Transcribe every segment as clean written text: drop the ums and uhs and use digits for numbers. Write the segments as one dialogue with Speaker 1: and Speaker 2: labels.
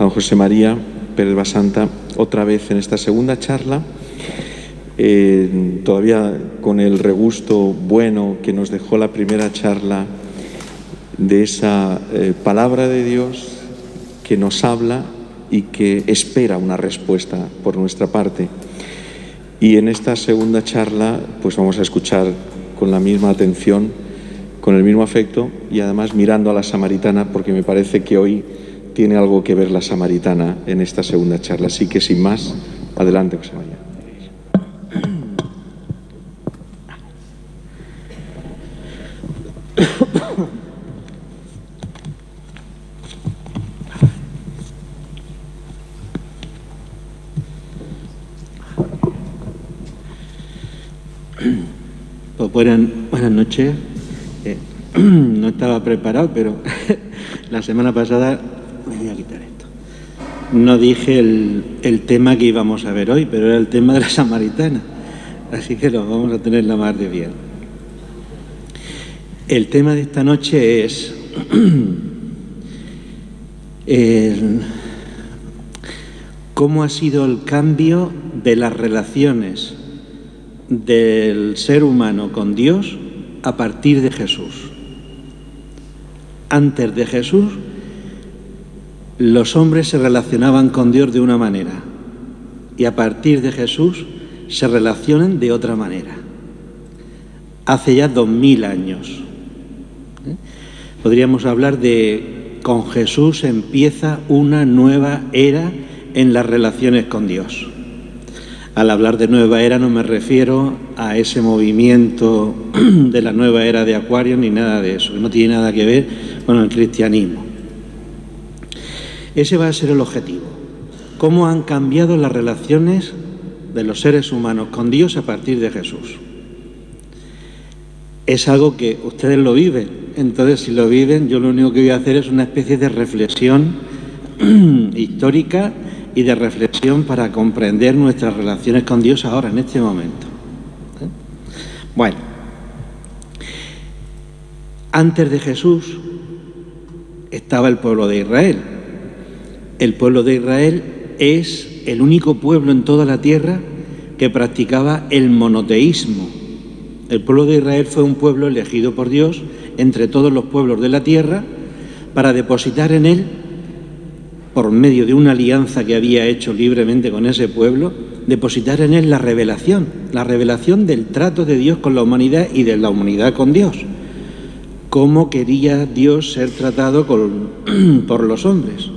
Speaker 1: Juan José María Pérez Basanta otra vez en esta segunda charla, todavía con el regusto bueno que nos dejó la primera charla de esa palabra de Dios que nos habla y que espera una respuesta por nuestra parte. Y en esta segunda charla pues vamos a escuchar con la misma atención, con el mismo afecto y además mirando a la samaritana, porque me parece que hoy tiene algo que ver la samaritana en esta segunda charla. Así que sin más, adelante, José María.
Speaker 2: Pues buenas noches. No estaba preparado, pero la semana pasada me voy a quitar esto. No dije el tema que íbamos a ver hoy, pero era el tema de la samaritana. Así que lo vamos a tener la más de bien. El tema de esta noche es cómo ha sido el cambio de las relaciones del ser humano con Dios a partir de Jesús. Antes de Jesús, los hombres se relacionaban con Dios de una manera y a partir de Jesús se relacionan de otra manera. Hace ya 2000 años. Podríamos hablar de con Jesús empieza una nueva era en las relaciones con Dios. Al hablar de nueva era no me refiero a ese movimiento de la nueva era de Acuario ni nada de eso, que no tiene nada que ver con el cristianismo. Ese va a ser el objetivo. ¿Cómo han cambiado las relaciones de los seres humanos con Dios a partir de Jesús? Es algo que ustedes lo viven, entonces si lo viven, yo lo único que voy a hacer es una especie de reflexión histórica y de reflexión para comprender nuestras relaciones con Dios ahora, en este momento. Bueno, antes de Jesús estaba el pueblo de Israel. El pueblo de Israel es el único pueblo en toda la tierra que practicaba el monoteísmo. El pueblo de Israel fue un pueblo elegido por Dios entre todos los pueblos de la tierra para depositar en él, por medio de una alianza que había hecho libremente con ese pueblo, depositar en él la revelación del trato de Dios con la humanidad y de la humanidad con Dios. Cómo quería Dios ser tratado por los hombres.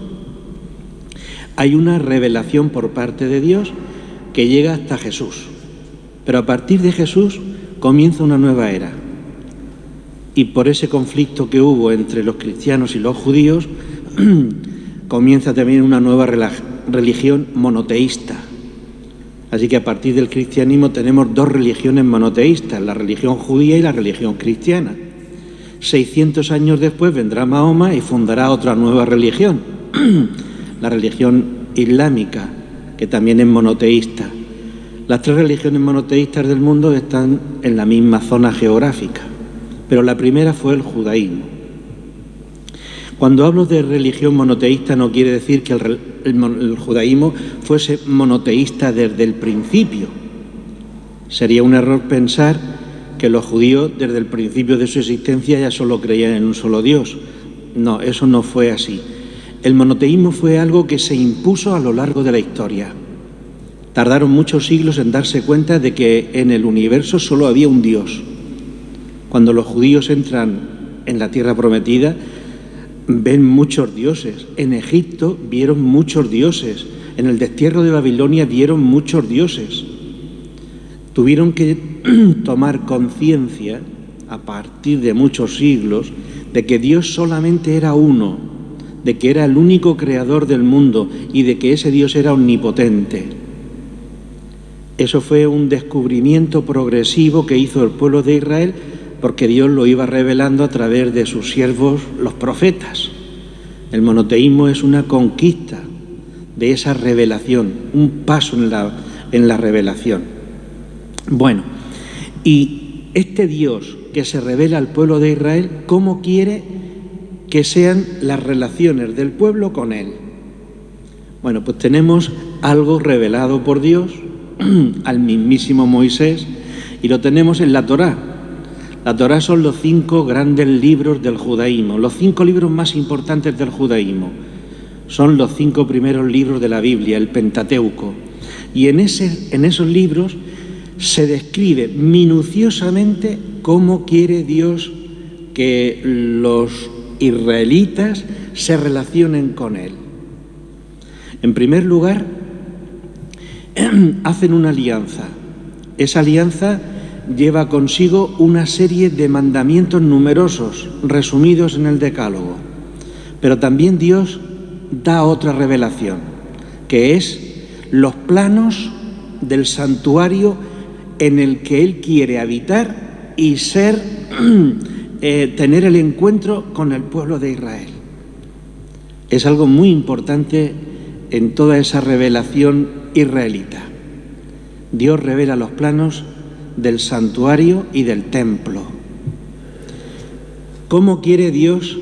Speaker 2: Hay una revelación por parte de Dios que llega hasta Jesús, pero a partir de Jesús comienza una nueva era. Y por ese conflicto que hubo entre los cristianos y los judíos, comienza también una nueva religión monoteísta. Así que a partir del cristianismo tenemos dos religiones monoteístas, la religión judía y la religión cristiana. 600 años después vendrá Mahoma y fundará otra nueva religión, la religión islámica, que también es monoteísta. Las tres religiones monoteístas del mundo están en la misma zona geográfica, pero la primera fue el judaísmo. Cuando hablo de religión monoteísta no quiere decir que el judaísmo fuese monoteísta desde el principio. Sería un error pensar que los judíos desde el principio de su existencia ya solo creían en un solo Dios. No, eso no fue así. El monoteísmo fue algo que se impuso a lo largo de la historia. Tardaron muchos siglos en darse cuenta de que en el universo solo había un Dios. Cuando los judíos entran en la tierra prometida, ven muchos dioses. En Egipto vieron muchos dioses. En el destierro de Babilonia vieron muchos dioses. Tuvieron que tomar conciencia, a partir de muchos siglos, de que Dios solamente era uno, de que era el único creador del mundo y de que ese Dios era omnipotente. Eso fue un descubrimiento progresivo que hizo el pueblo de Israel, porque Dios lo iba revelando a través de sus siervos, los profetas. El monoteísmo es una conquista de esa revelación, un paso en la revelación. Bueno, y este Dios que se revela al pueblo de Israel, ¿cómo quiere que sean las relaciones del pueblo con Él? Bueno, pues tenemos algo revelado por Dios al mismísimo Moisés y lo tenemos en la Torá. La Torá son los 5 grandes libros del judaísmo, los 5 libros más importantes del judaísmo. Son los 5 primeros libros de la Biblia, el Pentateuco. Y en esos libros se describe minuciosamente cómo quiere Dios que los israelitas se relacionen con Él. En primer lugar, hacen una alianza. Esa alianza lleva consigo una serie de mandamientos numerosos, resumidos en el Decálogo. Pero también Dios da otra revelación, que es los planos del santuario en el que Él quiere habitar y tener el encuentro con el pueblo de Israel. Es algo muy importante en toda esa revelación israelita. Dios revela los planos del santuario y del templo. ¿Cómo quiere Dios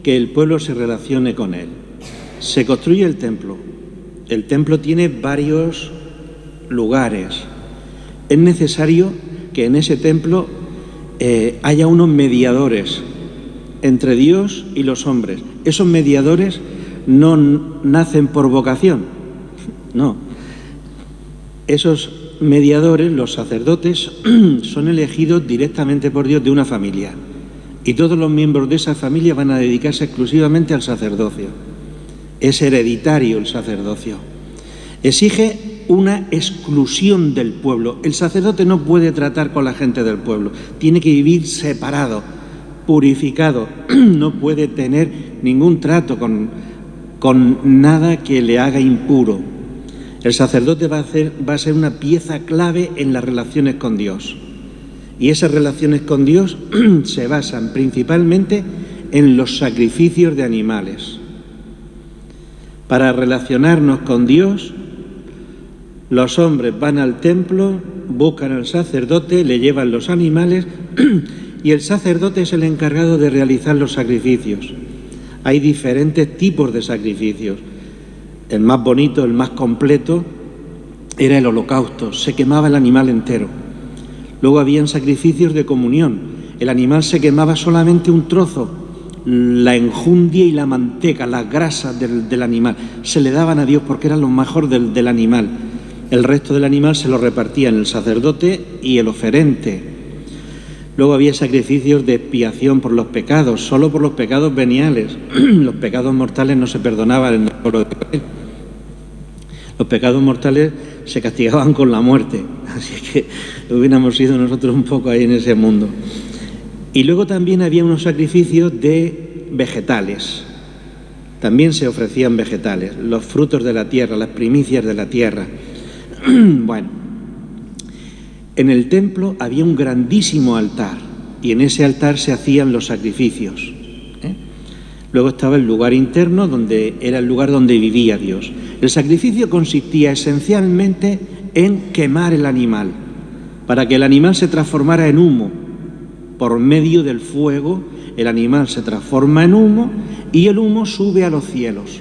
Speaker 2: que el pueblo se relacione con Él? Se construye el templo. El templo tiene varios lugares. Es necesario que en ese templo haya unos mediadores entre Dios y los hombres. Esos mediadores no nacen por vocación, no. Esos mediadores, los sacerdotes, son elegidos directamente por Dios de una familia y todos los miembros de esa familia van a dedicarse exclusivamente al sacerdocio. Es hereditario el sacerdocio. Exige una exclusión del pueblo. El sacerdote no puede tratar con la gente del pueblo, tiene que vivir separado, purificado, no puede tener ningún trato con nada que le haga impuro. El sacerdote va a ser una pieza clave en las relaciones con Dios. Y esas relaciones con Dios se basan principalmente en los sacrificios de animales. Para relacionarnos con Dios, los hombres van al templo, buscan al sacerdote, le llevan los animales y el sacerdote es el encargado de realizar los sacrificios. Hay diferentes tipos de sacrificios. El más bonito, el más completo, era el holocausto. Se quemaba el animal entero. Luego habían sacrificios de comunión. El animal se quemaba solamente un trozo. La enjundia y la manteca, las grasas del animal, se le daban a Dios porque era lo mejor del animal. El resto del animal se lo repartían el sacerdote y el oferente. Luego había sacrificios de expiación por los pecados, solo por los pecados veniales. Los pecados mortales no se perdonaban en el pueblo de Israel. Los pecados mortales se castigaban con la muerte. Así que hubiéramos sido nosotros un poco ahí en ese mundo. Y luego también había unos sacrificios de vegetales. También se ofrecían vegetales, los frutos de la tierra, las primicias de la tierra. Bueno. En el templo había un grandísimo altar y en ese altar se hacían los sacrificios. Luego estaba el lugar interno, donde era el lugar donde vivía Dios. El sacrificio consistía esencialmente en quemar el animal, para que el animal se transformara en humo. Por medio del fuego, el animal se transforma en humo y el humo sube a los cielos.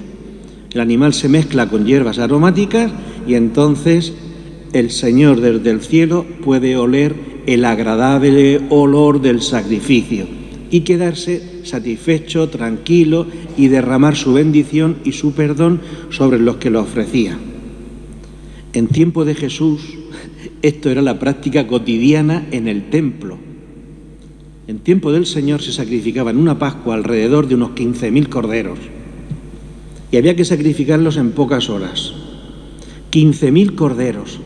Speaker 2: El animal se mezcla con hierbas aromáticas y entonces el Señor desde el cielo puede oler el agradable olor del sacrificio y quedarse satisfecho, tranquilo y derramar su bendición y su perdón sobre los que lo ofrecían. En tiempo de Jesús, esto era la práctica cotidiana en el templo. En tiempo del Señor se sacrificaban una Pascua alrededor de unos 15.000 corderos y había que sacrificarlos en pocas horas. 15.000 corderos.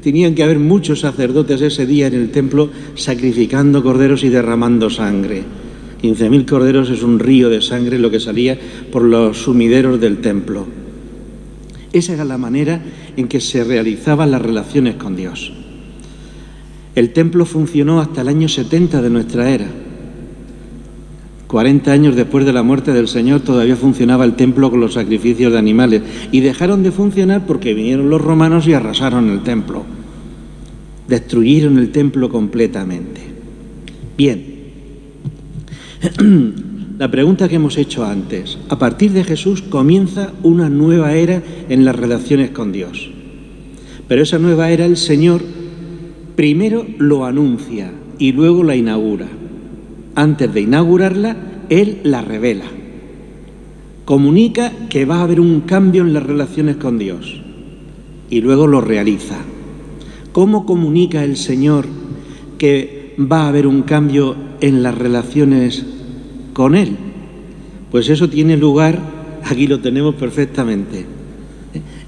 Speaker 2: Tenían que haber muchos sacerdotes ese día en el templo sacrificando corderos y derramando sangre. 15.000 corderos es un río de sangre lo que salía por los sumideros del templo. Esa era la manera en que se realizaban las relaciones con Dios. El templo funcionó hasta el año 70 de nuestra era. 40 años después de la muerte del Señor todavía funcionaba el templo con los sacrificios de animales y dejaron de funcionar porque vinieron los romanos y arrasaron el templo. Destruyeron el templo completamente. Bien, la pregunta que hemos hecho antes. A partir de Jesús comienza una nueva era en las relaciones con Dios. Pero esa nueva era el Señor primero lo anuncia y luego la inaugura. Antes de inaugurarla, Él la revela. Comunica que va a haber un cambio en las relaciones con Dios y luego lo realiza. ¿Cómo comunica el Señor que va a haber un cambio en las relaciones con Él? Pues eso tiene lugar, aquí lo tenemos perfectamente,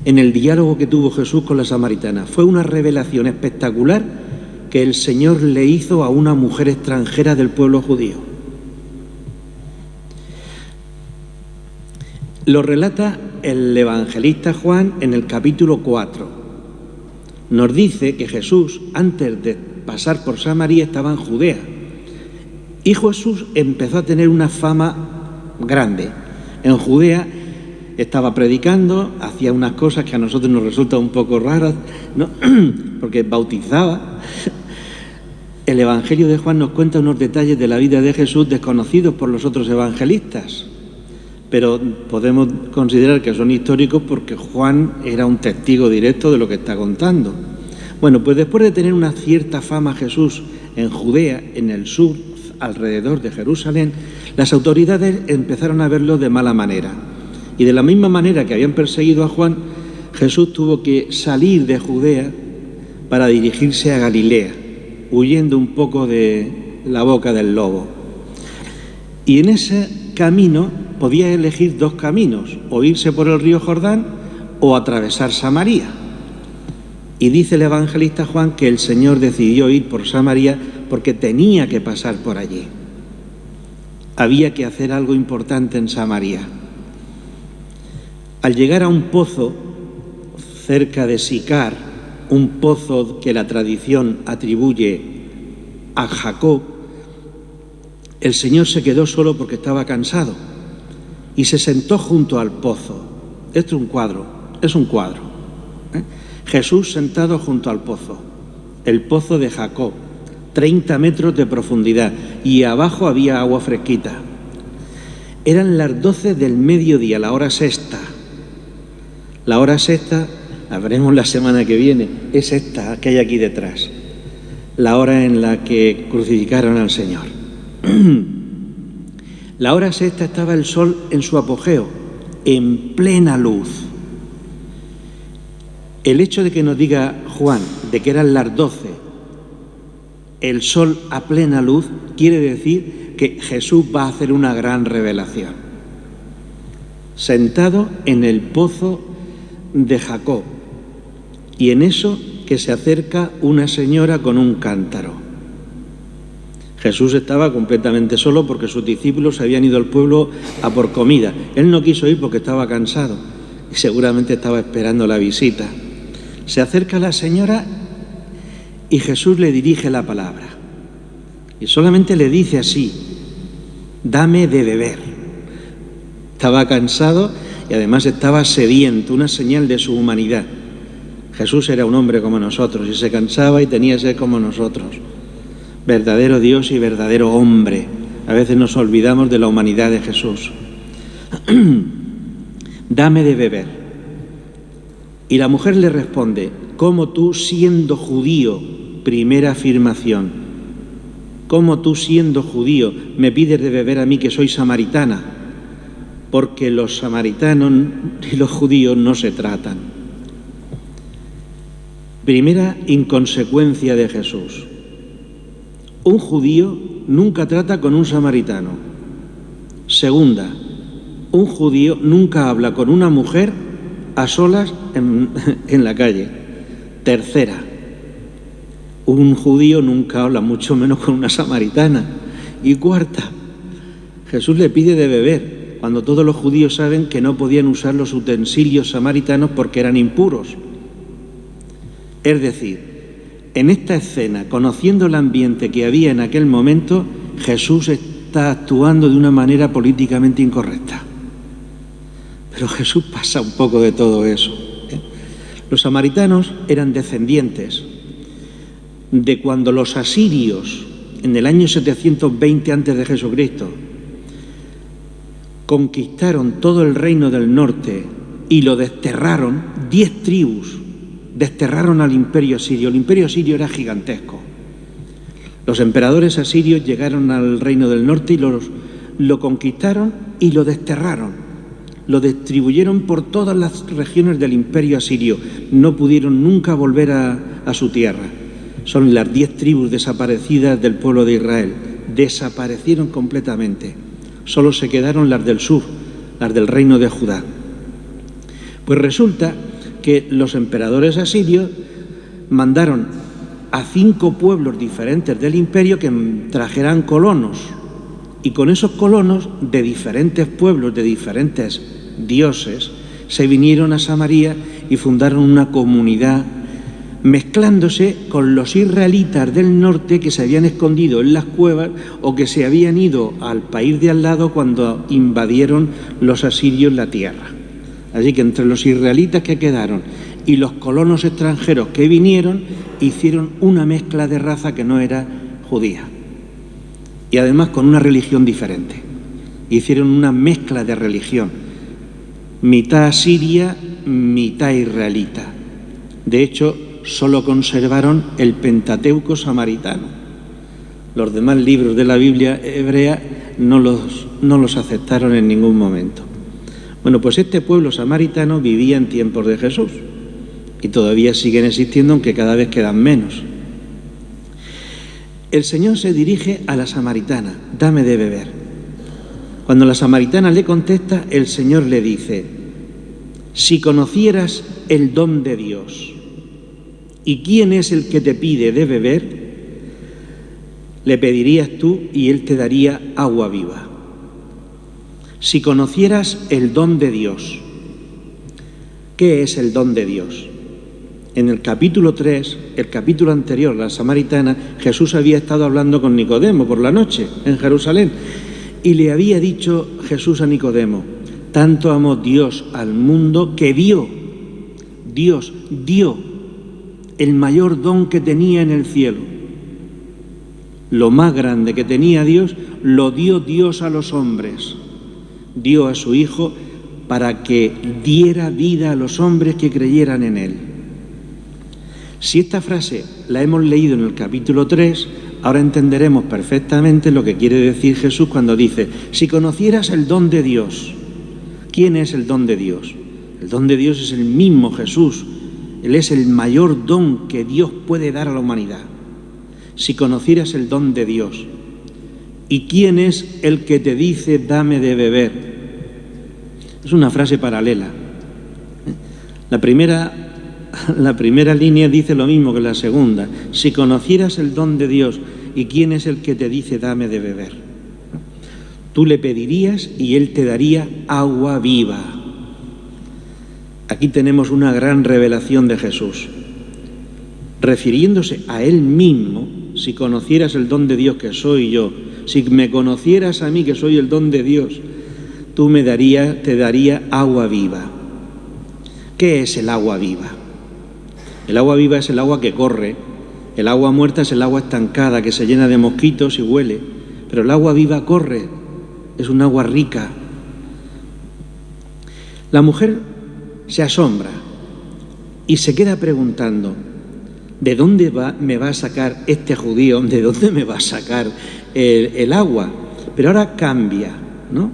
Speaker 2: en el diálogo que tuvo Jesús con la samaritana. Fue una revelación espectacular que el Señor le hizo a una mujer extranjera del pueblo judío. Lo relata el evangelista Juan en el capítulo 4. Nos dice que Jesús, antes de pasar por Samaria, estaba en Judea. Y Jesús empezó a tener una fama grande. En Judea estaba predicando, hacía unas cosas que a nosotros nos resultan un poco raras, ¿no? Porque bautizaba. El Evangelio de Juan nos cuenta unos detalles de la vida de Jesús desconocidos por los otros evangelistas, pero podemos considerar que son históricos porque Juan era un testigo directo de lo que está contando. Bueno, pues después de tener una cierta fama Jesús en Judea, en el sur, alrededor de Jerusalén, las autoridades empezaron a verlo de mala manera. Y de la misma manera que habían perseguido a Juan, Jesús tuvo que salir de Judea para dirigirse a Galilea, huyendo un poco de la boca del lobo. Y en ese camino podía elegir dos caminos, o irse por el río Jordán o atravesar Samaria. Y dice el evangelista Juan que el Señor decidió ir por Samaria porque tenía que pasar por allí. Había que hacer algo importante en Samaria. Al llegar a un pozo cerca de Sicar, un pozo que la tradición atribuye a Jacob, el Señor se quedó solo porque estaba cansado y se sentó junto al pozo. Esto es un cuadro. Jesús sentado junto al pozo, el pozo de Jacob, 30 metros de profundidad, y abajo había agua fresquita. Eran las 12 del mediodía, la hora sexta. La hora sexta, la veremos la semana que viene, es esta que hay aquí detrás, la hora en la que crucificaron al Señor. La hora sexta estaba el sol en su apogeo, en plena luz. El hecho de que nos diga Juan de que eran las 12, el sol a plena luz, quiere decir que Jesús va a hacer una gran revelación. Sentado en el pozo de Jacob, y en eso que se acerca una señora con un cántaro. Jesús estaba completamente solo porque sus discípulos habían ido al pueblo a por comida. Él no quiso ir porque estaba cansado y seguramente estaba esperando la visita. Se acerca la señora y Jesús le dirige la palabra. Y solamente le dice así: dame de beber. Estaba cansado y además estaba sediento, una señal de su humanidad. Jesús era un hombre como nosotros y se cansaba y tenía sed como nosotros. Verdadero Dios y verdadero hombre. A veces nos olvidamos de la humanidad de Jesús. Dame de beber. Y la mujer le responde: ¿cómo tú siendo judío? Primera afirmación. ¿Cómo tú siendo judío me pides de beber a mí que soy samaritana? Porque los samaritanos y los judíos no se tratan. Primera inconsecuencia de Jesús. Un judío nunca trata con un samaritano. Segunda, un judío nunca habla con una mujer a solas en la calle. Tercera, un judío nunca habla, mucho menos con una samaritana. Y cuarta, Jesús le pide de beber, cuando todos los judíos saben que no podían usar los utensilios samaritanos porque eran impuros. Es decir, en esta escena, conociendo el ambiente que había en aquel momento, Jesús está actuando de una manera políticamente incorrecta. Pero Jesús pasa un poco de todo eso. Los samaritanos eran descendientes de cuando los asirios, en el año 720 a.C., conquistaron todo el reino del norte y lo desterraron, 10 tribus desterraron al imperio asirio. El imperio asirio era gigantesco. Los emperadores asirios llegaron al reino del norte y lo conquistaron y lo desterraron. Lo distribuyeron por todas las regiones del imperio asirio. No pudieron nunca volver a su tierra. Son las 10 tribus desaparecidas del pueblo de Israel. Desaparecieron completamente. Solo se quedaron las del sur, las del reino de Judá. Pues resulta que los emperadores asirios mandaron a 5 pueblos diferentes del imperio que trajeran colonos, y con esos colonos de diferentes pueblos, de diferentes dioses, se vinieron a Samaria y fundaron una comunidad, mezclándose con los israelitas del norte que se habían escondido en las cuevas o que se habían ido al país de al lado cuando invadieron los asirios la tierra. Así que entre los israelitas que quedaron y los colonos extranjeros que vinieron, hicieron una mezcla de raza que no era judía. Y además con una religión diferente. Hicieron una mezcla de religión. Mitad asiria, mitad israelita. De hecho, solo conservaron el Pentateuco samaritano. Los demás libros de la Biblia hebrea no los aceptaron en ningún momento. Bueno, pues este pueblo samaritano vivía en tiempos de Jesús y todavía siguen existiendo, aunque cada vez quedan menos. El Señor se dirige a la samaritana: dame de beber. Cuando la samaritana le contesta, el Señor le dice: si conocieras el don de Dios y quién es el que te pide de beber, le pedirías tú y Él te daría agua viva. Si conocieras el don de Dios. ¿Qué es el don de Dios? En el capítulo 3, el capítulo anterior, la samaritana, Jesús había estado hablando con Nicodemo por la noche en Jerusalén y le había dicho Jesús a Nicodemo: tanto amó Dios al mundo que Dios dio el mayor don que tenía en el cielo. Lo más grande que tenía Dios, lo dio Dios a los hombres. Dio a su Hijo para que diera vida a los hombres que creyeran en Él. Si esta frase la hemos leído en el capítulo 3, ahora entenderemos perfectamente lo que quiere decir Jesús cuando dice: si conocieras el don de Dios. ¿Quién es el don de Dios? El don de Dios es el mismo Jesús. Él es el mayor don que Dios puede dar a la humanidad. Si conocieras el don de Dios. ¿Y quién es el que te dice dame de beber? Es una frase paralela. La primera línea dice lo mismo que la segunda. Si conocieras el don de Dios, ¿y quién es el que te dice dame de beber? Tú le pedirías y Él te daría agua viva. Aquí tenemos una gran revelación de Jesús. Refiriéndose a Él mismo: si conocieras el don de Dios que soy yo, si me conocieras a mí que soy el don de Dios, tú te daría agua viva. ¿Qué es el agua viva? El agua viva es el agua que corre. El agua muerta es el agua estancada que se llena de mosquitos y huele. Pero el agua viva corre, es un agua rica. La mujer se asombra y se queda preguntando: ¿de dónde me va a sacar este judío? ¿De dónde me va a sacar el agua? Pero ahora cambia, ¿no?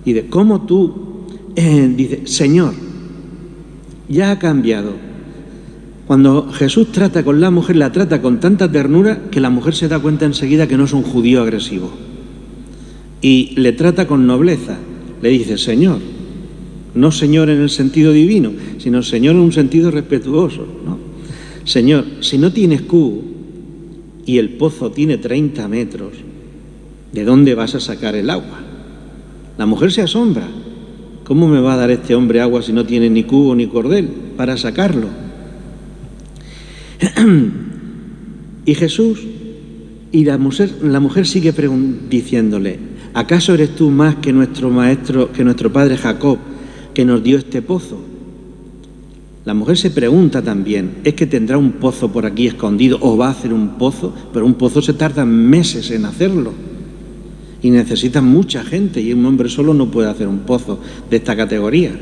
Speaker 2: Y de cómo tú, dice: Señor, ya ha cambiado. Cuando Jesús trata con la mujer, la trata con tanta ternura que la mujer se da cuenta enseguida que no es un judío agresivo. Y le trata con nobleza. Le dice: Señor. No Señor en el sentido divino, sino Señor en un sentido respetuoso, ¿no? Señor, si no tienes cubo y el pozo tiene 30 metros, ¿de dónde vas a sacar el agua? La mujer se asombra. ¿Cómo me va a dar este hombre agua si no tiene ni cubo ni cordel para sacarlo? Y Jesús y la mujer sigue diciéndole: ¿acaso eres tú más que nuestro maestro, que nuestro padre Jacob, que nos dio este pozo? La mujer se pregunta también: ¿es que tendrá un pozo por aquí escondido o va a hacer un pozo? Pero un pozo se tarda meses en hacerlo. y necesitan mucha gente, y un hombre solo no puede hacer un pozo de esta categoría.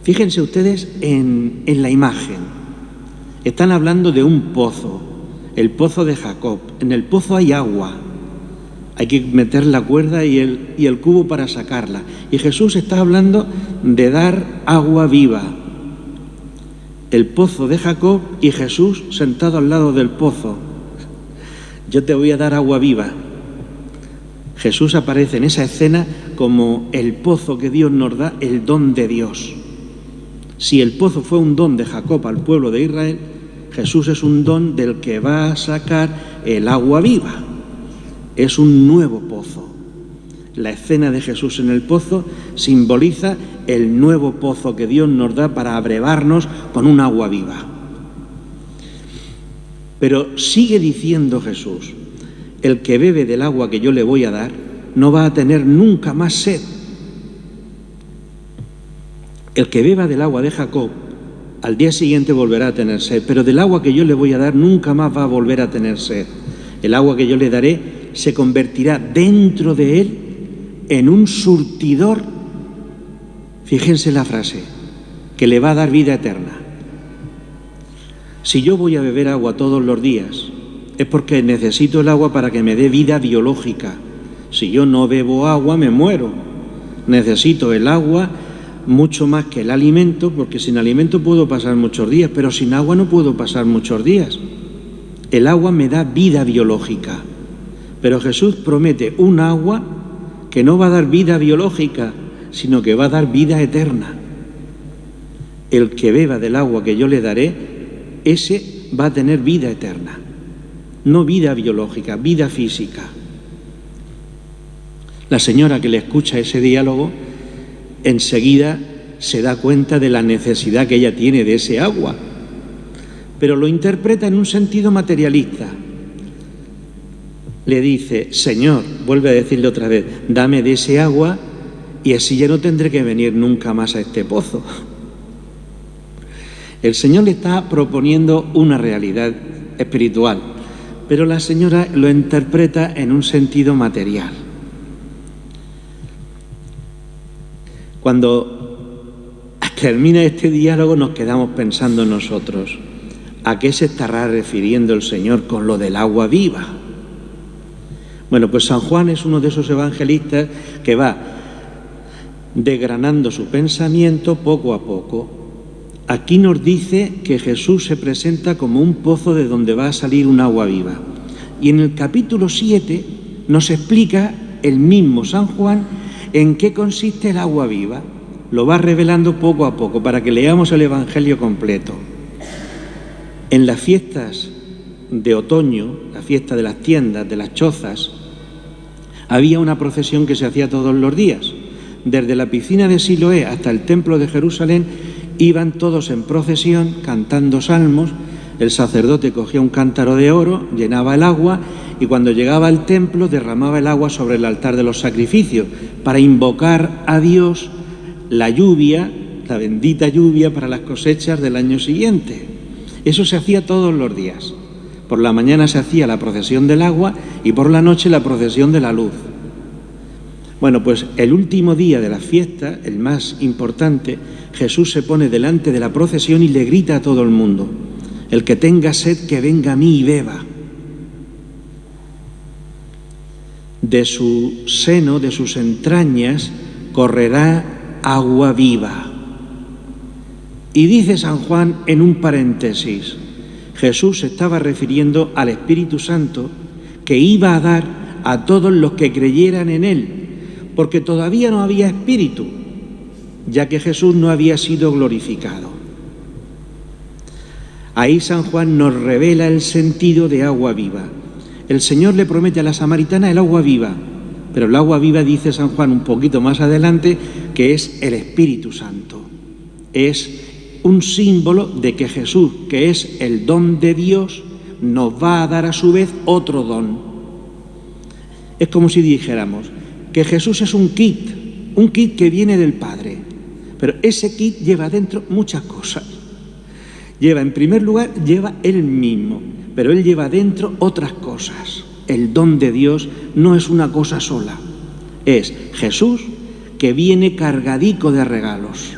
Speaker 2: Fíjense ustedes en la imagen. Están hablando de un pozo, el pozo de Jacob. En el pozo hay agua. Hay que meter la cuerda y el cubo para sacarla. Y Jesús está hablando de dar agua viva. El pozo de Jacob y Jesús sentado al lado del pozo. Yo te voy a dar agua viva. Jesús aparece en esa escena como el pozo que Dios nos da, el don de Dios. Si el pozo fue un don de Jacob al pueblo de Israel, Jesús es un don del que va a sacar el agua viva. Es un nuevo pozo. La escena de Jesús en el pozo simboliza el nuevo pozo que Dios nos da para abrevarnos con un agua viva. Pero sigue diciendo Jesús, el que bebe del agua que yo le voy a dar no va a tener nunca más sed. El que beba del agua de Jacob al día siguiente volverá a tener sed, pero del agua que yo le voy a dar nunca más va a volver a tener sed. El agua que yo le daré se convertirá dentro de él en un surtidor, fíjense la frase, que le va a dar vida eterna. Si yo voy a beber agua todos los días, es porque necesito el agua para que me dé vida biológica. Si yo no bebo agua, me muero. Necesito el agua mucho más que el alimento, porque sin alimento puedo pasar muchos días, pero sin agua no puedo pasar muchos días. El agua me da vida biológica. Pero Jesús promete un agua que no va a dar vida biológica, sino que va a dar vida eterna. El que beba del agua que yo le daré, ese va a tener vida eterna. No vida biológica, vida física. La señora que le escucha ese diálogo, enseguida se da cuenta de la necesidad que ella tiene de ese agua, pero lo interpreta en un sentido materialista. Le dice, Señor, vuelve a decirle otra vez, dame de ese agua y así ya no tendré que venir nunca más a este pozo. El Señor le está proponiendo una realidad espiritual, pero la señora lo interpreta en un sentido material. Cuando termina este diálogo nos quedamos pensando nosotros, ¿a qué se estará refiriendo el Señor con lo del agua viva? Bueno, pues San Juan es uno de esos evangelistas que va desgranando su pensamiento poco a poco. Aquí nos dice que Jesús se presenta como un pozo de donde va a salir un agua viva. Y en el capítulo 7 nos explica el mismo San Juan en qué consiste el agua viva. Lo va revelando poco a poco para que leamos el Evangelio completo. En las fiestas de otoño, la fiesta de las tiendas, de las chozas, había una procesión que se hacía todos los días. Desde la piscina de Siloé hasta el templo de Jerusalén iban todos en procesión cantando salmos. El sacerdote cogía un cántaro de oro, llenaba el agua y cuando llegaba al templo derramaba el agua sobre el altar de los sacrificios para invocar a Dios la lluvia, la bendita lluvia para las cosechas del año siguiente. Eso se hacía todos los días. Por la mañana se hacía la procesión del agua y por la noche la procesión de la luz. Bueno, pues el último día de la fiesta, el más importante, Jesús se pone delante de la procesión y le grita a todo el mundo, el que tenga sed, que venga a mí y beba. De su seno, de sus entrañas, correrá agua viva. Y dice San Juan en un paréntesis, Jesús se estaba refiriendo al Espíritu Santo que iba a dar a todos los que creyeran en Él, porque todavía no había Espíritu, ya que Jesús no había sido glorificado. Ahí San Juan nos revela el sentido de agua viva. El Señor le promete a la samaritana el agua viva, pero el agua viva, dice San Juan un poquito más adelante, que es el Espíritu Santo. Es un símbolo de que Jesús, que es el don de Dios, nos va a dar a su vez otro don. Es como si dijéramos que Jesús es un kit que viene del Padre, pero ese kit lleva dentro muchas cosas. En primer lugar, lleva Él mismo, pero Él lleva dentro otras cosas. El don de Dios no es una cosa sola. Es Jesús que viene cargadico de regalos.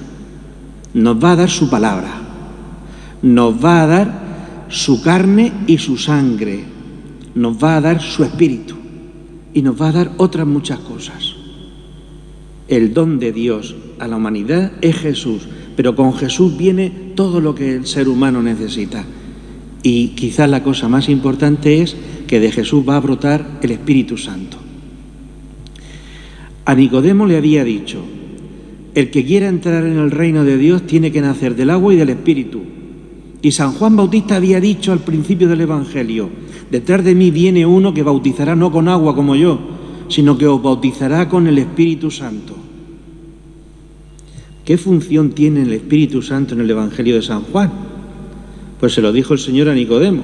Speaker 2: Nos va a dar su palabra. Nos va a dar su carne y su sangre. Nos va a dar su espíritu. Y nos va a dar otras muchas cosas. El don de Dios a la humanidad es Jesús, pero con Jesús viene todo lo que el ser humano necesita. Y quizás la cosa más importante es que de Jesús va a brotar el Espíritu Santo. A Nicodemo le había dicho: el que quiera entrar en el reino de Dios tiene que nacer del agua y del Espíritu. Y San Juan Bautista había dicho al principio del Evangelio: detrás de mí viene uno que bautizará no con agua como yo, sino que os bautizará con el Espíritu Santo. ¿Qué función tiene el Espíritu Santo en el Evangelio de San Juan? Pues se lo dijo el Señor a Nicodemo: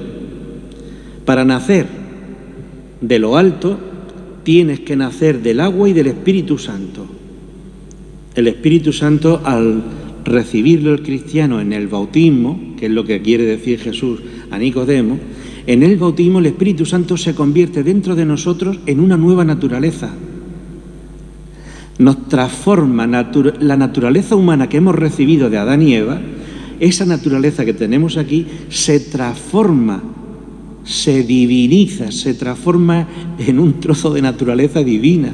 Speaker 2: para nacer de lo alto tienes que nacer del agua y del Espíritu Santo. El Espíritu Santo, al recibirlo el cristiano en el bautismo, que es lo que quiere decir Jesús a Nicodemo, en el bautismo el Espíritu Santo se convierte dentro de nosotros en una nueva naturaleza. Nos transforma la naturaleza humana que hemos recibido de Adán y Eva. Esa naturaleza que tenemos aquí se transforma, se diviniza, se transforma en un trozo de naturaleza divina.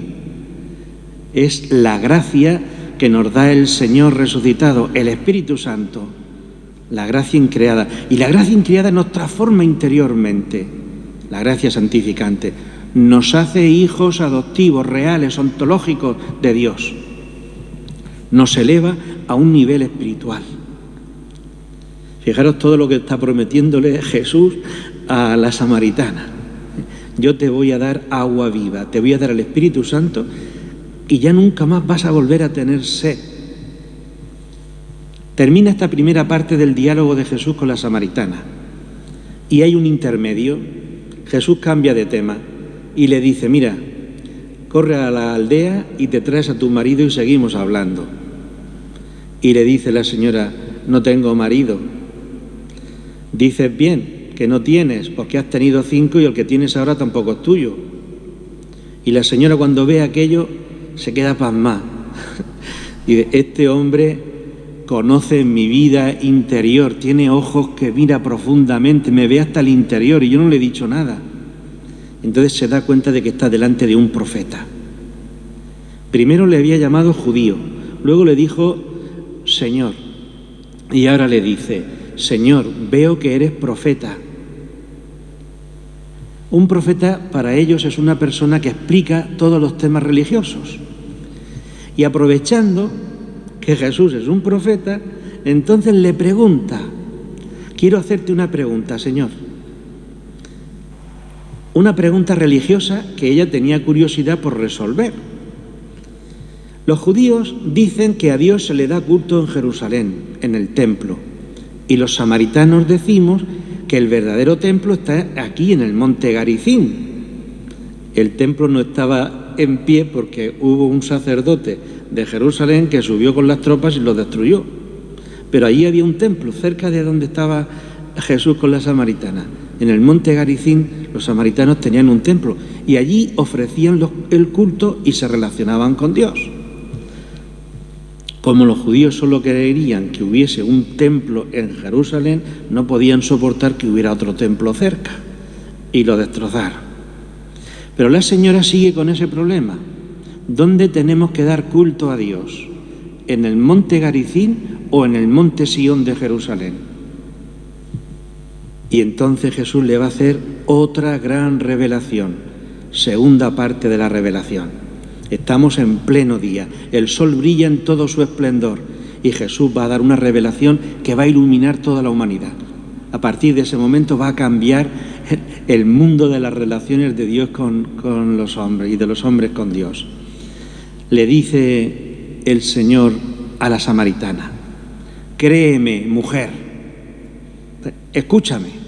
Speaker 2: Es la gracia que nos da el Señor resucitado, el Espíritu Santo, la gracia increada. Y la gracia increada nos transforma interiormente, la gracia santificante. Nos hace hijos adoptivos, reales, ontológicos de Dios. Nos eleva a un nivel espiritual. Fijaros todo lo que está prometiéndole Jesús a la samaritana. Yo te voy a dar agua viva, te voy a dar el Espíritu Santo y ya nunca más vas a volver a tener sed. Termina esta primera parte del diálogo de Jesús con la samaritana y hay un intermedio. Jesús cambia de tema y le dice: mira, corre a la aldea y te traes a tu marido y seguimos hablando. Y le dice la señora: no tengo marido. Dices bien que no tienes, porque has tenido 5 y el que tienes ahora tampoco es tuyo. Y la señora, cuando ve aquello, se queda pasmada. Dice: este hombre conoce mi vida interior, tiene ojos que mira profundamente, me ve hasta el interior y yo no le he dicho nada. Entonces se da cuenta de que está delante de un profeta. Primero le había llamado judío, luego le dijo Señor, y ahora le dice: Señor, veo que eres profeta. Un profeta para ellos es una persona que explica todos los temas religiosos. Y aprovechando que Jesús es un profeta, entonces le pregunta: quiero hacerte una pregunta, Señor. Una pregunta religiosa que ella tenía curiosidad por resolver. Los judíos dicen que a Dios se le da culto en Jerusalén, en el templo. Y los samaritanos decimos que el verdadero templo está aquí en el monte Garizim. El templo no estaba en pie porque hubo un sacerdote de Jerusalén que subió con las tropas y lo destruyó. Pero allí había un templo cerca de donde estaba Jesús con la samaritana. En el monte Garizim los samaritanos tenían un templo y allí ofrecían el culto y se relacionaban con Dios. Como los judíos solo querían que hubiese un templo en Jerusalén, no podían soportar que hubiera otro templo cerca y lo destrozaron. Pero la señora sigue con ese problema. ¿Dónde tenemos que dar culto a Dios? ¿En el monte Garizim o en el monte Sión de Jerusalén? Y entonces Jesús le va a hacer otra gran revelación, segunda parte de la revelación. Estamos en pleno día, el sol brilla en todo su esplendor y Jesús va a dar una revelación que va a iluminar toda la humanidad. A partir de ese momento va a cambiar el mundo de las relaciones de Dios con los hombres y de los hombres con Dios. Le dice el Señor a la samaritana: créeme, mujer, escúchame,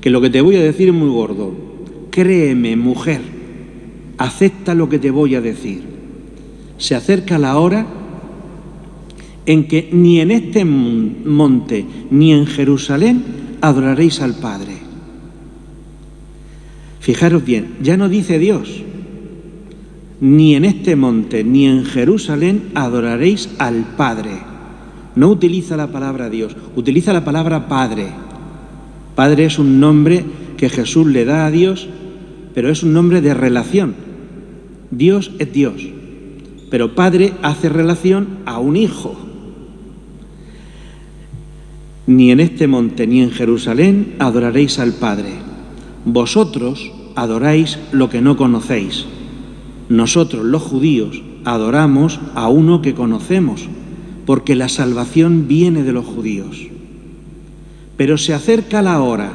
Speaker 2: que lo que te voy a decir es muy gordo. Créeme, mujer, acepta lo que te voy a decir. Se acerca la hora en que ni en este monte ni en Jerusalén adoraréis al Padre. Fijaros bien, ya no dice Dios, ni en este monte ni en Jerusalén adoraréis al Padre. No utiliza la palabra Dios, utiliza la palabra Padre. Padre es un nombre que Jesús le da a Dios, pero es un nombre de relación. Dios es Dios, pero Padre hace relación a un hijo. Ni en este monte ni en Jerusalén adoraréis al Padre. Vosotros adoráis lo que no conocéis. Nosotros, los judíos, adoramos a uno que conocemos, porque la salvación viene de los judíos. Pero se acerca la hora,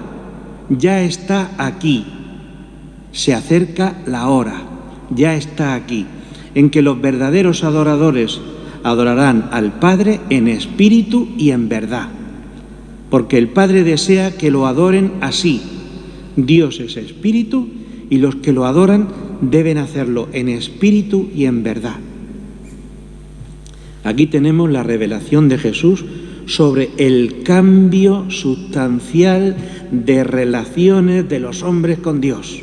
Speaker 2: ya está aquí. Se acerca la hora, ya está aquí, en que los verdaderos adoradores adorarán al Padre en espíritu y en verdad, porque el Padre desea que lo adoren así. Dios es espíritu y los que lo adoran deben hacerlo en espíritu y en verdad. Aquí tenemos la revelación de Jesús sobre el cambio sustancial de relaciones de los hombres con Dios.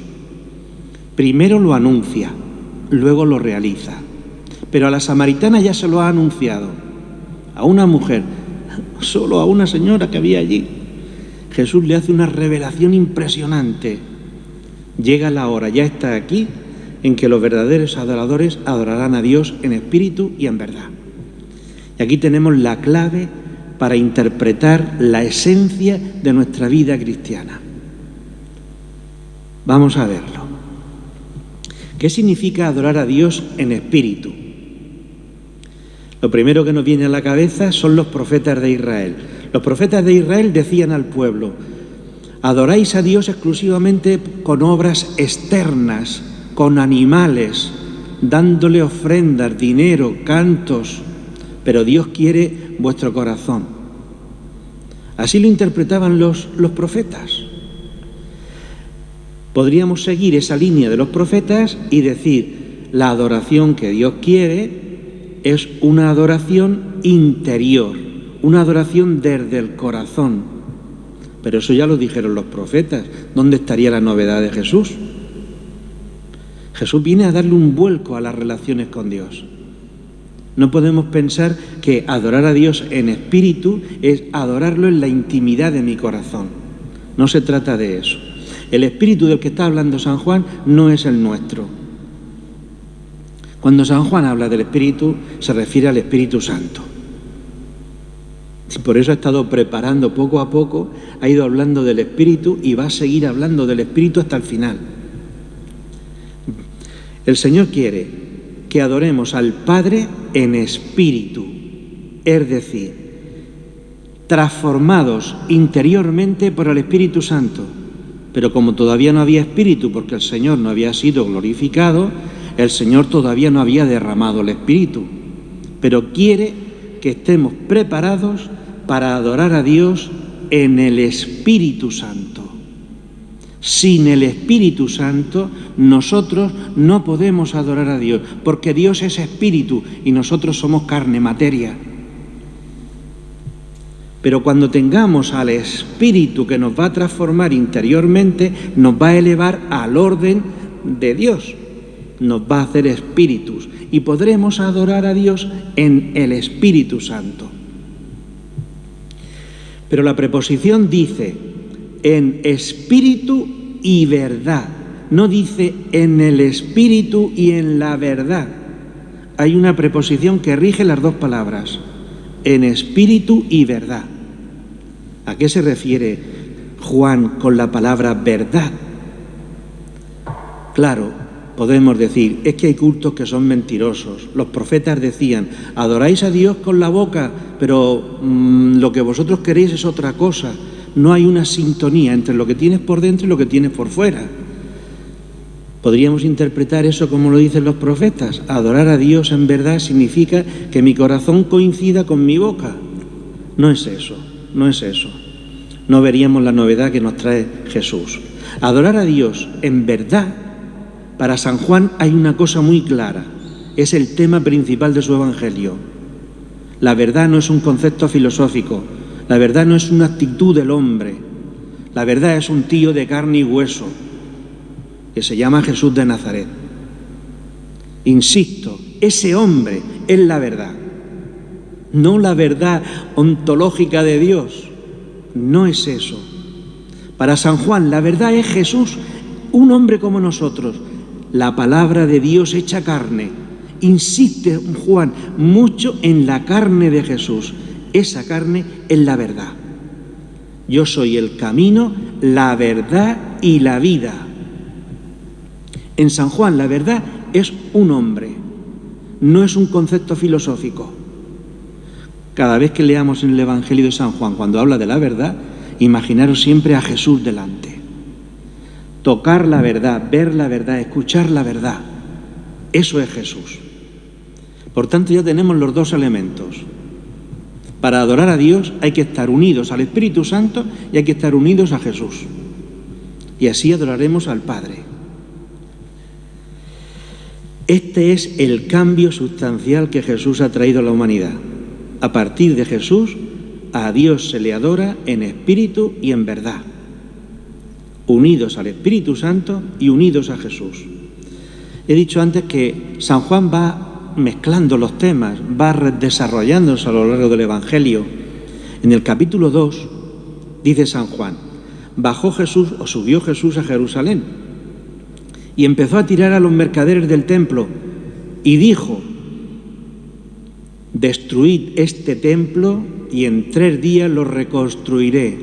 Speaker 2: Primero lo anuncia, luego lo realiza. Pero a la samaritana ya se lo ha anunciado, a una mujer, solo a una señora que había allí. Jesús le hace una revelación impresionante. Llega la hora, ya está aquí, en que los verdaderos adoradores adorarán a Dios en espíritu y en verdad. Y aquí tenemos la clave para interpretar la esencia de nuestra vida cristiana. Vamos a verlo. ¿Qué significa adorar a Dios en espíritu? Lo primero que nos viene a la cabeza son los profetas de Israel. Los profetas de Israel decían al pueblo: adoráis a Dios exclusivamente con obras externas, con animales, dándole ofrendas, dinero, cantos, pero Dios quiere vuestro corazón. Así lo interpretaban los profetas. Podríamos seguir esa línea de los profetas y decir: la adoración que Dios quiere es una adoración interior, una adoración desde el corazón. Pero eso ya lo dijeron los profetas. ¿Dónde estaría la novedad de Jesús? Jesús viene a darle un vuelco a las relaciones con Dios. No podemos pensar que adorar a Dios en espíritu es adorarlo en la intimidad de mi corazón. No se trata de eso. El espíritu del que está hablando San Juan no es el nuestro. Cuando San Juan habla del espíritu, se refiere al Espíritu Santo. Y por eso ha estado preparando poco a poco, ha ido hablando del espíritu y va a seguir hablando del espíritu hasta el final. El Señor quiere que adoremos al Padre en espíritu, es decir, transformados interiormente por el Espíritu Santo. Pero como todavía no había espíritu, porque el Señor no había sido glorificado, el Señor todavía no había derramado el espíritu. Pero quiere que estemos preparados para adorar a Dios en el Espíritu Santo. Sin el Espíritu Santo, nosotros no podemos adorar a Dios, porque Dios es espíritu y nosotros somos carne, materia. Pero cuando tengamos al Espíritu que nos va a transformar interiormente, nos va a elevar al orden de Dios, nos va a hacer espíritus y podremos adorar a Dios en el Espíritu Santo. Pero la preposición dice en espíritu y verdad, no dice en el espíritu y en la verdad. Hay una preposición que rige las dos palabras, en espíritu y verdad. ¿A qué se refiere Juan con la palabra verdad? Claro, podemos decir, es que hay cultos que son mentirosos. Los profetas decían, adoráis a Dios con la boca, pero lo que vosotros queréis es otra cosa. No hay una sintonía entre lo que tienes por dentro y lo que tienes por fuera. Podríamos interpretar eso como lo dicen los profetas. Adorar a Dios en verdad significa que mi corazón coincida con mi boca. No es eso, no es eso. No veríamos la novedad que nos trae Jesús. Adorar a Dios en verdad, para San Juan hay una cosa muy clara. Es el tema principal de su evangelio. La verdad no es un concepto filosófico. La verdad no es una actitud del hombre. La verdad es un tío de carne y hueso. que se llama Jesús de Nazaret. Insisto, ese hombre es la verdad, no la verdad ontológica de Dios, no es eso. Para San Juan, la verdad es Jesús, un hombre como nosotros, la palabra de Dios hecha carne. Insiste Juan mucho en la carne de Jesús. Esa carne es la verdad. Yo soy el camino, la verdad y la vida. En San Juan la verdad es un hombre, no es un concepto filosófico. Cada vez que leamos en el Evangelio de San Juan, cuando habla de la verdad, imaginaros siempre a Jesús delante. Tocar la verdad, ver la verdad, escuchar la verdad, eso es Jesús. Por tanto, ya tenemos los dos elementos. Para adorar a Dios hay que estar unidos al Espíritu Santo y hay que estar unidos a Jesús. Y así adoraremos al Padre. Este es el cambio sustancial que Jesús ha traído a la humanidad. A partir de Jesús, a Dios se le adora en espíritu y en verdad, unidos al Espíritu Santo y unidos a Jesús. He dicho antes que San Juan va mezclando los temas, va desarrollándose a lo largo del Evangelio. En el capítulo 2 dice San Juan: bajó Jesús o subió Jesús a Jerusalén y empezó a tirar a los mercaderes del templo y dijo: destruid este templo y en 3 días lo reconstruiré.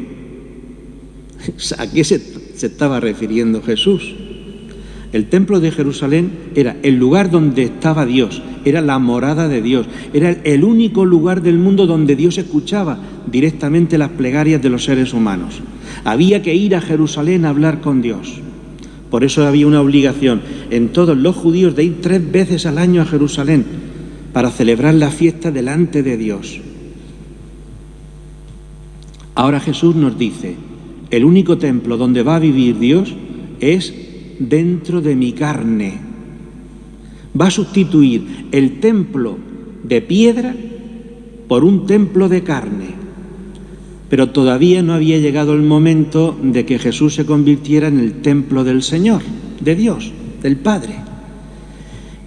Speaker 2: ¿A qué se estaba refiriendo Jesús? El templo de Jerusalén era el lugar donde estaba Dios, era la morada de Dios, era el único lugar del mundo donde Dios escuchaba directamente las plegarias de los seres humanos. Había que ir a Jerusalén a hablar con Dios. Por eso había una obligación en todos los judíos de ir 3 veces al año a Jerusalén para celebrar la fiesta delante de Dios. Ahora Jesús nos dice: el único templo donde va a vivir Dios es dentro de mi carne. Va a sustituir el templo de piedra por un templo de carne. Pero todavía no había llegado el momento de que Jesús se convirtiera en el templo del Señor, de Dios, del Padre.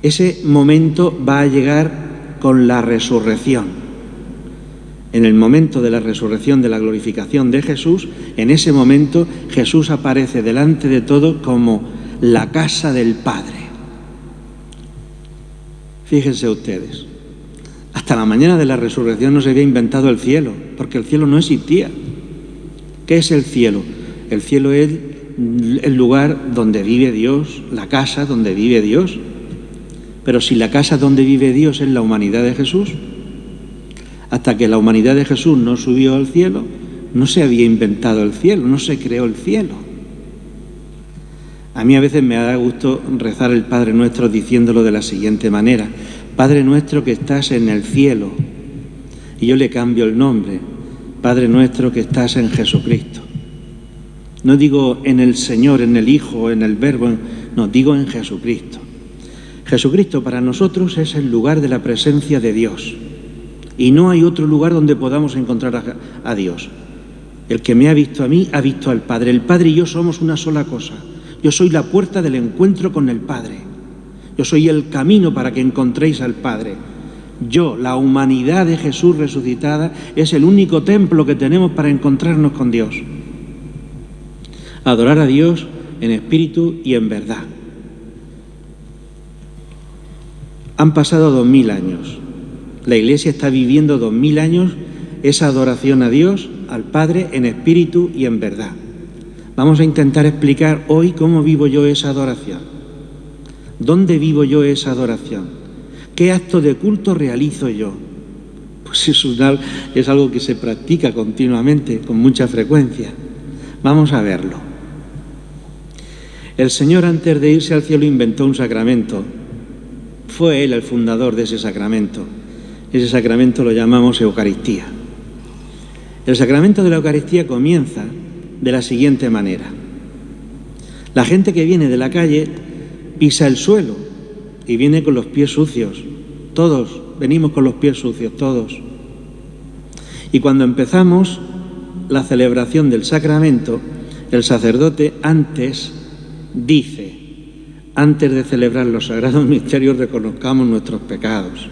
Speaker 2: Ese momento va a llegar con la resurrección. En el momento de la resurrección, de la glorificación de Jesús, en ese momento Jesús aparece delante de todos como la casa del Padre. Fíjense ustedes, hasta la mañana de la resurrección no se había inventado el cielo, porque el cielo no existía. ¿Qué es el cielo? El cielo es el lugar donde vive Dios, la casa donde vive Dios. Pero si la casa donde vive Dios es la humanidad de Jesús, hasta que la humanidad de Jesús no subió al cielo, no se había inventado el cielo, no se creó el cielo. A mí a veces me da gusto rezar el Padre Nuestro diciéndolo de la siguiente manera: Padre nuestro que estás en el cielo. Y yo le cambio el nombre: Padre nuestro que estás en Jesucristo. No digo en el Señor, en el Hijo, en el Verbo, no, digo en Jesucristo. Jesucristo para nosotros es el lugar de la presencia de Dios. Y no hay otro lugar donde podamos encontrar a Dios. El que me ha visto a mí, ha visto al Padre. El Padre y yo somos una sola cosa. Yo soy la puerta del encuentro con el Padre. Yo soy el camino para que encontréis al Padre. Yo, la humanidad de Jesús resucitada, es el único templo que tenemos para encontrarnos con Dios. Adorar a Dios en espíritu y en verdad. Han pasado 2000 años. La Iglesia está viviendo 2000 años esa adoración a Dios, al Padre, en espíritu y en verdad. Vamos a intentar explicar hoy cómo vivo yo esa adoración. ¿Dónde vivo yo esa adoración? ¿Qué acto de culto realizo yo? Pues es algo que se practica continuamente, con mucha frecuencia. Vamos a verlo. El Señor, antes de irse al cielo, inventó un sacramento. Fue Él el fundador de ese sacramento. Ese sacramento lo llamamos Eucaristía. El sacramento de la Eucaristía comienza de la siguiente manera. La gente que viene de la calle pisa el suelo y viene con los pies sucios. Todos venimos con los pies sucios, todos. Y cuando empezamos la celebración del sacramento, el sacerdote antes dice: antes de celebrar los sagrados misterios, reconozcamos nuestros pecados.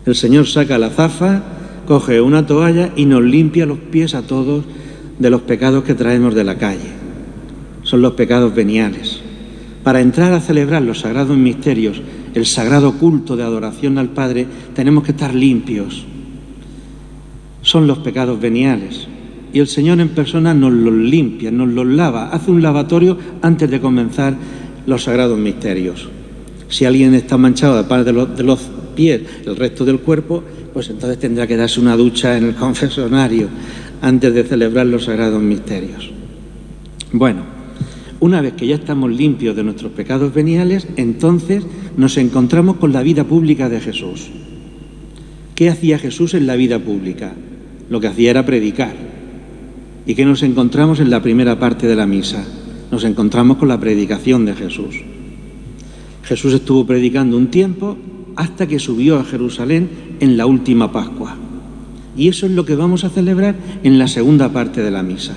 Speaker 2: El Señor saca la azafa, coge una toalla y nos limpia los pies a todos de los pecados que traemos de la calle. Son los pecados veniales. Para entrar a celebrar los sagrados misterios, el sagrado culto de adoración al Padre, tenemos que estar limpios. Son los pecados veniales. Y el Señor en persona nos los limpia, nos los lava, hace un lavatorio antes de comenzar los sagrados misterios. Si alguien está manchado aparte de los pies, el resto del cuerpo, pues entonces tendrá que darse una ducha en el confesionario antes de celebrar los sagrados misterios. Bueno, una vez que ya estamos limpios de nuestros pecados veniales, entonces nos encontramos con la vida pública de Jesús. ¿Qué hacía Jesús en la vida pública? Lo que hacía era predicar. ¿Y qué nos encontramos en la primera parte de la misa? Nos encontramos con la predicación de Jesús. Jesús estuvo predicando un tiempo hasta que subió a Jerusalén en la última Pascua. Y eso es lo que vamos a celebrar en la segunda parte de la misa.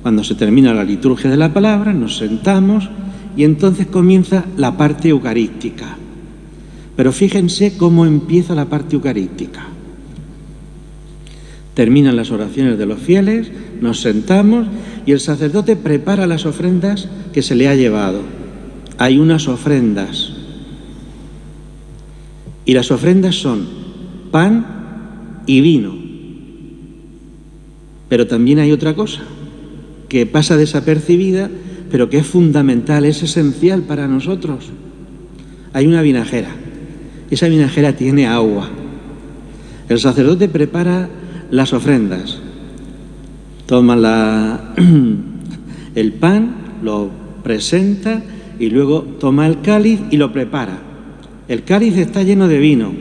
Speaker 2: Cuando se termina la liturgia de la palabra, nos sentamos y entonces comienza la parte eucarística. Pero fíjense cómo empieza la parte eucarística. Terminan las oraciones de los fieles, nos sentamos y el sacerdote prepara las ofrendas que se le ha llevado. Hay unas ofrendas. Y las ofrendas son pan y vino. Pero también hay otra cosa que pasa desapercibida, pero que es fundamental, es esencial para nosotros. Hay una vinajera. Esa vinajera tiene agua. El sacerdote prepara las ofrendas. Toma el pan, lo presenta y luego toma el cáliz y lo prepara. El cáliz está lleno de vino,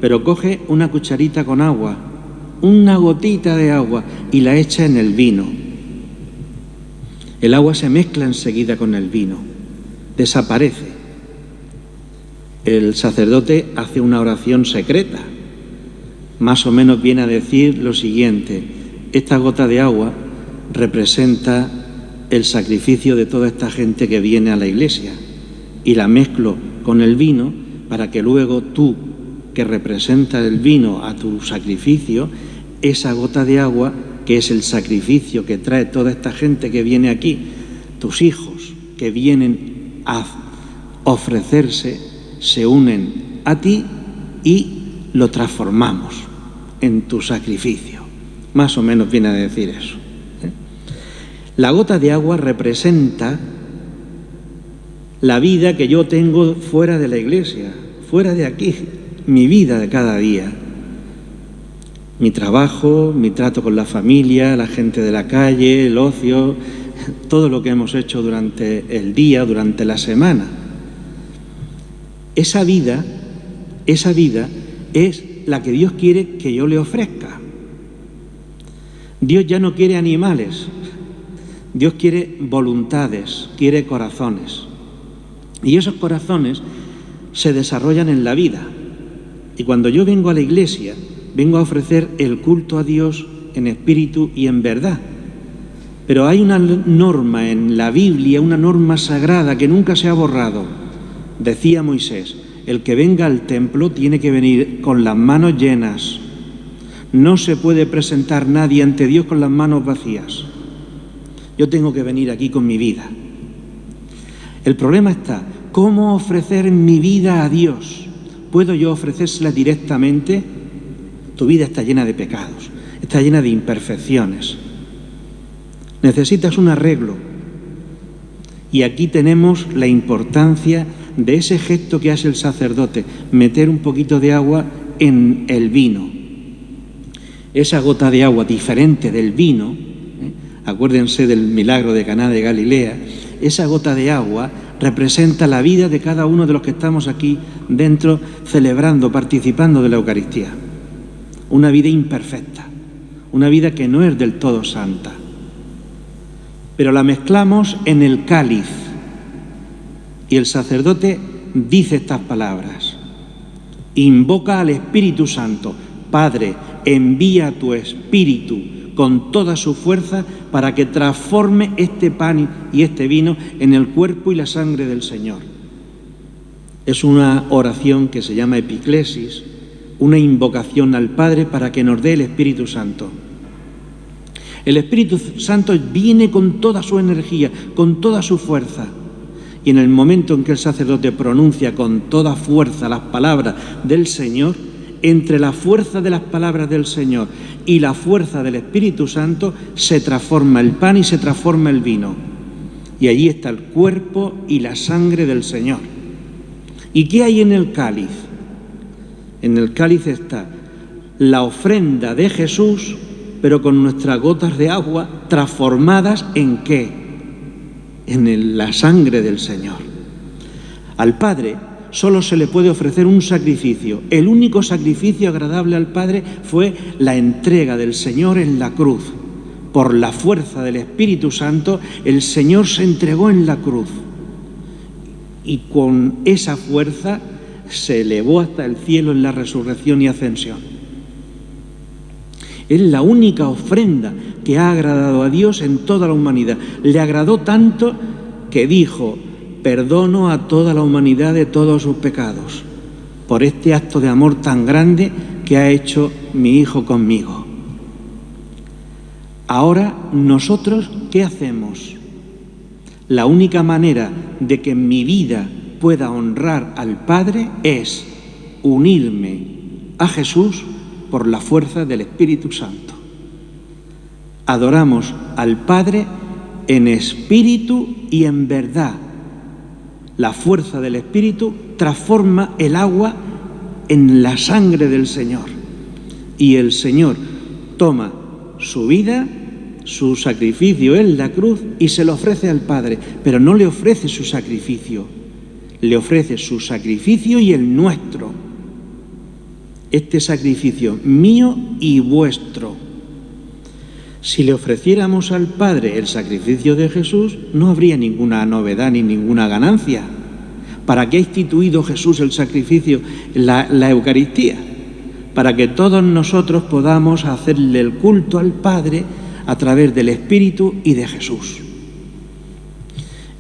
Speaker 2: pero coge una cucharita con agua, una gotita de agua y la echa en el vino. El agua se mezcla enseguida con el vino, desaparece. El sacerdote hace una oración secreta. Más o menos viene a decir lo siguiente: esta gota de agua representa el sacrificio de toda esta gente que viene a la iglesia y la mezclo con el vino para que luego tú, que representas el vino a tu sacrificio, esa gota de agua, que es el sacrificio que trae toda esta gente que viene aquí, tus hijos que vienen a ofrecerse, se unen a ti y lo transformamos en tu sacrificio. Más o menos viene a decir eso. La gota de agua representa la vida que yo tengo fuera de la iglesia, fuera de aquí, mi vida de cada día. Mi trabajo, mi trato con la familia, la gente de la calle, el ocio, todo lo que hemos hecho durante el día, durante la semana. Esa vida es la que Dios quiere que yo le ofrezca. Dios ya no quiere animales, Dios quiere voluntades, quiere corazones. Y esos corazones se desarrollan en la vida. Y cuando yo vengo a la iglesia, vengo a ofrecer el culto a Dios en espíritu y en verdad. Pero hay una norma en la Biblia, una norma sagrada que nunca se ha borrado. Decía Moisés: el que venga al templo tiene que venir con las manos llenas. No se puede presentar nadie ante Dios con las manos vacías. Yo tengo que venir aquí con mi vida. El problema está, ¿cómo ofrecer mi vida a Dios? ¿Puedo yo ofrecérsela directamente? Tu vida está llena de pecados, está llena de imperfecciones. Necesitas un arreglo. Y aquí tenemos la importancia de ese gesto que hace el sacerdote, meter un poquito de agua en el vino. Esa gota de agua diferente del vino, acuérdense del milagro de Caná de Galilea, esa gota de agua representa la vida de cada uno de los que estamos aquí dentro, celebrando, participando de la Eucaristía. Una vida imperfecta, una vida que no es del todo santa. Pero la mezclamos en el cáliz y el sacerdote dice estas palabras: invoca al Espíritu Santo. Padre, envía tu Espíritu con toda su fuerza para que transforme este pan y este vino en el cuerpo y la sangre del Señor. Es una oración que se llama epiclesis, una invocación al Padre para que nos dé el Espíritu Santo. El Espíritu Santo viene con toda su energía, con toda su fuerza. Y en el momento en que el sacerdote pronuncia con toda fuerza las palabras del Señor, entre la fuerza de las palabras del Señor y la fuerza del Espíritu Santo se transforma el pan y se transforma el vino. Y allí está el cuerpo y la sangre del Señor. ¿Y qué hay en el cáliz? En el cáliz está la ofrenda de Jesús, pero con nuestras gotas de agua transformadas ¿en qué? En la sangre del Señor. Al Padre solo se le puede ofrecer un sacrificio. El único sacrificio agradable al Padre fue la entrega del Señor en la cruz. Por la fuerza del Espíritu Santo, el Señor se entregó en la cruz. Y con esa fuerza se elevó hasta el cielo en la resurrección y ascensión. Es la única ofrenda que ha agradado a Dios en toda la humanidad. Le agradó tanto que dijo: perdono a toda la humanidad de todos sus pecados, por este acto de amor tan grande que ha hecho mi Hijo conmigo. Ahora, nosotros, ¿qué hacemos? La única manera de que mi vida pueda honrar al Padre es unirme a Jesús por la fuerza del Espíritu Santo. Adoramos al Padre en espíritu y en verdad. La fuerza del Espíritu transforma el agua en la sangre del Señor. Y el Señor toma su vida, su sacrificio en la cruz y se lo ofrece al Padre. Pero no le ofrece su sacrificio, le ofrece su sacrificio y el nuestro. Este sacrificio mío y vuestro. Si le ofreciéramos al Padre el sacrificio de Jesús, no habría ninguna novedad ni ninguna ganancia. ¿Para qué ha instituido Jesús el sacrificio, la Eucaristía? Para que todos nosotros podamos hacerle el culto al Padre a través del Espíritu y de Jesús.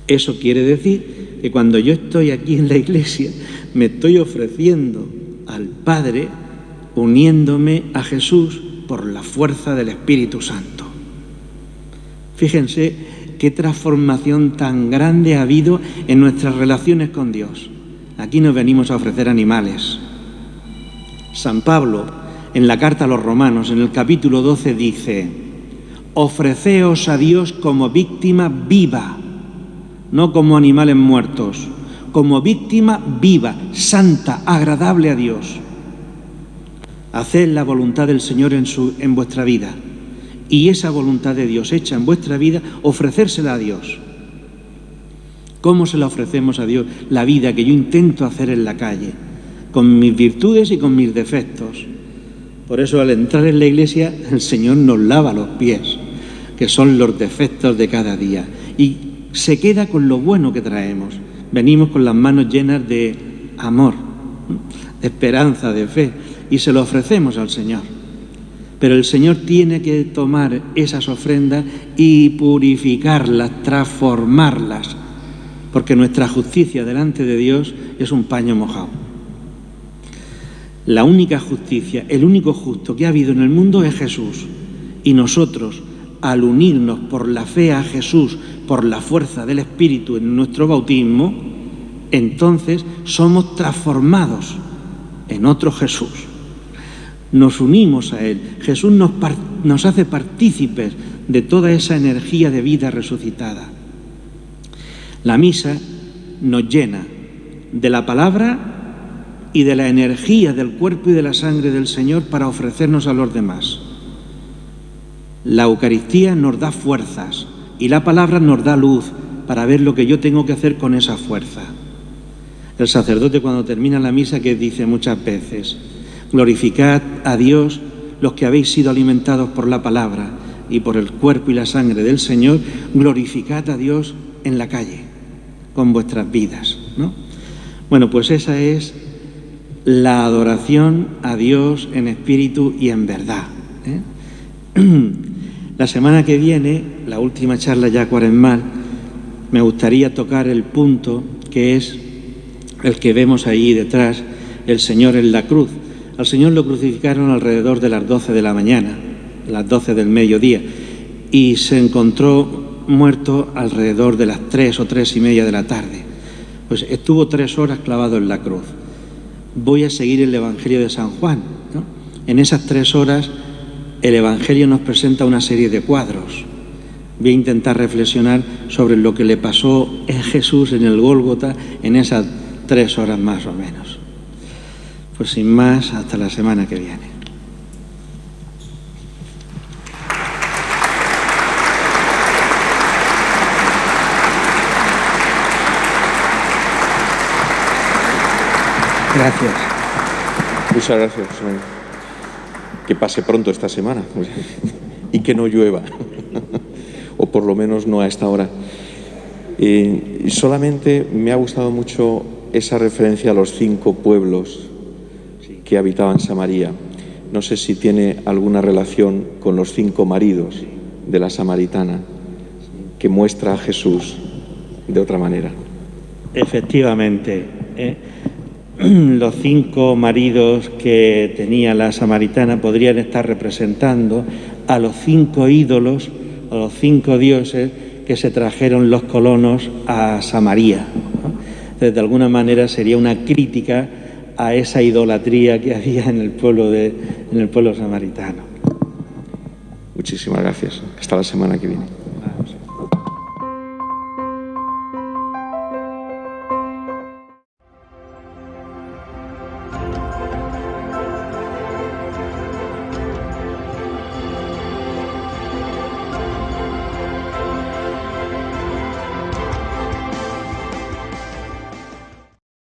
Speaker 2: Eso quiere decir que cuando yo estoy aquí en la iglesia, me estoy ofreciendo al Padre, uniéndome a Jesús por la fuerza del Espíritu Santo. Fíjense qué transformación tan grande ha habido en nuestras relaciones con Dios. Aquí nos venimos a ofrecer animales. San Pablo, en la carta a los Romanos, en el capítulo 12, dice: ofreceos a Dios como víctima viva, no como animales muertos, como víctima viva, santa, agradable a Dios. Haced la voluntad del Señor en vuestra vida. Y esa voluntad de Dios hecha en vuestra vida, ofrecérsela a Dios. ¿Cómo se la ofrecemos a Dios? La vida que yo intento hacer en la calle, con mis virtudes y con mis defectos. Por eso, al entrar en la iglesia, el Señor nos lava los pies, que son los defectos de cada día. Y se queda con lo bueno que traemos. Venimos con las manos llenas de amor, de esperanza, de fe, y se lo ofrecemos al Señor. Pero el Señor tiene que tomar esas ofrendas y purificarlas, transformarlas, porque nuestra justicia delante de Dios es un paño mojado. La única justicia, el único justo que ha habido en el mundo es Jesús. Y nosotros, al unirnos por la fe a Jesús, por la fuerza del Espíritu en nuestro bautismo, entonces somos transformados en otro Jesús. Nos unimos a Él. Jesús nos hace partícipes de toda esa energía de vida resucitada. La misa nos llena de la palabra y de la energía del cuerpo y de la sangre del Señor para ofrecernos a los demás. La Eucaristía nos da fuerzas y la palabra nos da luz para ver lo que yo tengo que hacer con esa fuerza. El sacerdote, cuando termina la misa, que dice muchas veces: glorificad a Dios los que habéis sido alimentados por la palabra y por el cuerpo y la sangre del Señor, glorificad a Dios en la calle, con vuestras vidas, ¿no? Bueno, pues esa es la adoración a Dios en espíritu y en verdad, ¿eh? La semana que viene, la última charla ya cuaresmal, me gustaría tocar el punto que es el que vemos ahí detrás, el Señor en la cruz. Al Señor lo crucificaron alrededor de las 12 de la mañana, las 12 del mediodía, y se encontró muerto alrededor de las 3 o 3:30 de la tarde. Pues estuvo 3 horas clavado en la cruz. Voy a seguir el Evangelio de San Juan, ¿no? En esas 3 horas el Evangelio nos presenta una serie de cuadros. Voy a intentar reflexionar sobre lo que le pasó a Jesús en el Gólgota en esas 3 horas más o menos. Pues sin más, hasta la semana que viene. Gracias.
Speaker 1: Muchas gracias, José Manuel. Que pase pronto esta semana y que no llueva, o por lo menos no a esta hora. Solamente me ha gustado mucho esa referencia a los 5 pueblos que habitaban Samaria. No sé si tiene alguna relación con los 5 maridos de la samaritana, que muestra a Jesús de otra manera.
Speaker 2: Efectivamente, los 5 maridos que tenía la samaritana podrían estar representando a los 5 ídolos, a los 5 dioses que se trajeron los colonos a Samaria, ¿no? Entonces, de alguna manera sería una crítica a esa idolatría que había en el pueblo samaritano.
Speaker 1: Muchísimas gracias. Hasta la semana que viene.